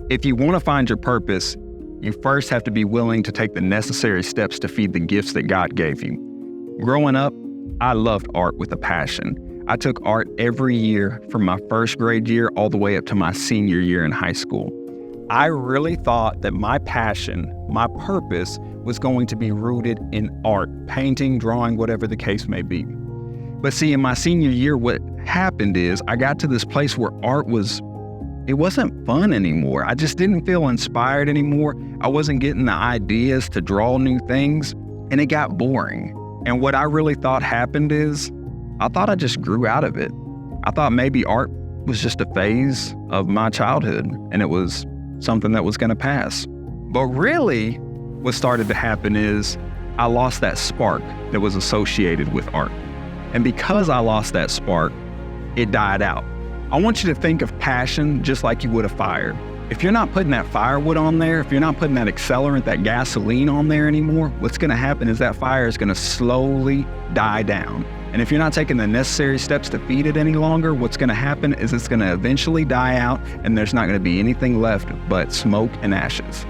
If you want to find your purpose, you first have to be willing to take the necessary steps to feed the gifts that God gave you. Growing up, I loved art with a passion. I took art every year from my first grade year all the way up to my senior year in high school. I really thought that my passion, my purpose, was going to be rooted in art, painting, drawing, whatever the case may be. But see, in my senior year, what happened is I got to this place where art it wasn't fun anymore. I just didn't feel inspired anymore. I wasn't getting the ideas to draw new things, and it got boring. And what I really thought happened is I thought I just grew out of it. I thought maybe art was just a phase of my childhood, and it was something that was gonna pass. But really, what started to happen is I lost that spark that was associated with art. And because I lost that spark, it died out. I want you to think of passion just like you would a fire. If you're not putting that firewood on there, if you're not putting that accelerant, that gasoline on there anymore, what's gonna happen is that fire is gonna slowly die down. And if you're not taking the necessary steps to feed it any longer, what's gonna happen is it's gonna eventually die out and there's not gonna be anything left but smoke and ashes.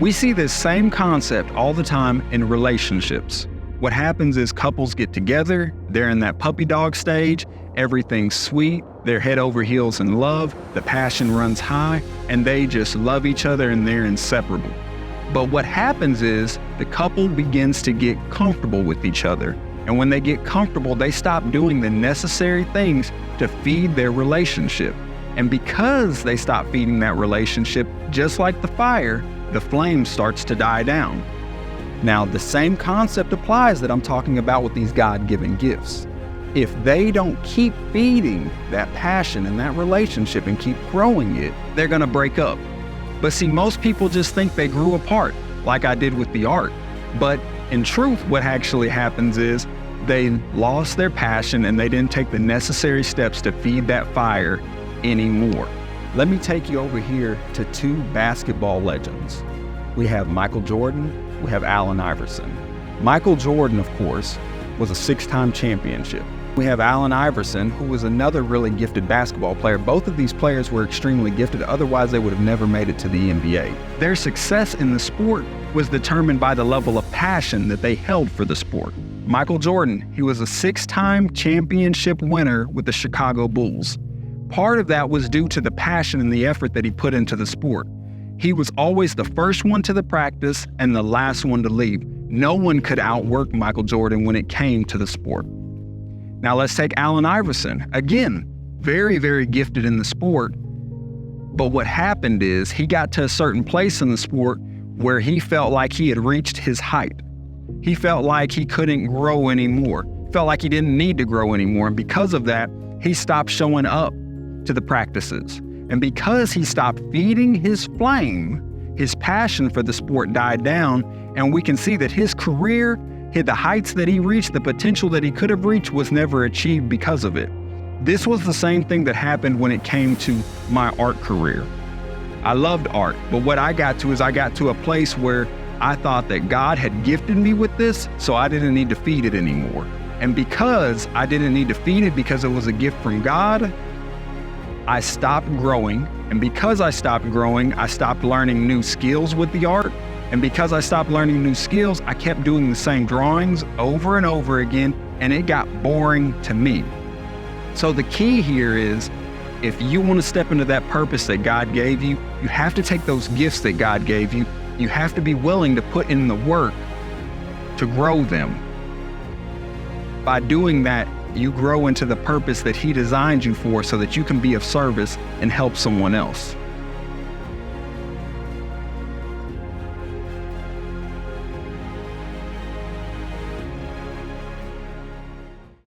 We see this same concept all the time in relationships. What happens is couples get together, they're in that puppy dog stage, everything's sweet, they're head over heels in love, the passion runs high, and they just love each other and they're inseparable. But what happens is the couple begins to get comfortable with each other. And when they get comfortable, they stop doing the necessary things to feed their relationship. And because they stop feeding that relationship, just like the fire, the flame starts to die down. Now, the same concept applies that I'm talking about with these God-given gifts. If they don't keep feeding that passion and that relationship and keep growing it, they're gonna break up. But see, most people just think they grew apart, like I did with the art. But in truth, what actually happens is they lost their passion and they didn't take the necessary steps to feed that fire anymore. Let me take you over here to two basketball legends. We have Michael Jordan, we have Allen Iverson. Michael Jordan, of course, was a 6-time championship. We have Allen Iverson, who was another really gifted basketball player. Both of these players were extremely gifted, otherwise they would have never made it to the NBA. Their success in the sport was determined by the level of passion that they held for the sport. Michael Jordan, he was a 6-time championship winner with the Chicago Bulls. Part of that was due to the passion and the effort that he put into the sport. He was always the first one to the practice and the last one to leave. No one could outwork Michael Jordan when it came to the sport. Now let's take Allen Iverson. Again, very, very gifted in the sport. But what happened is he got to a certain place in the sport where he felt like he had reached his height. He felt like he couldn't grow anymore. Felt like he didn't need to grow anymore. And because of that, he stopped showing up to the practices. And because he stopped feeding his flame, his passion for the sport died down. And we can see that his career, the heights that he reached, the potential that he could have reached was never achieved because of it. This was the same thing that happened when it came to my art career. I loved art, but what I got to is I got to a place where I thought that God had gifted me with this, so I didn't need to feed it anymore. And because I didn't need to feed it because it was a gift from God, I stopped growing. And because I stopped growing, I stopped learning new skills with the art. And because I stopped learning new skills, I kept doing the same drawings over and over again, and it got boring to me. So the key here is, if you want to step into that purpose that God gave you, you have to take those gifts that God gave you. You have to be willing to put in the work to grow them. By doing that, you grow into the purpose that He designed you for so that you can be of service and help someone else.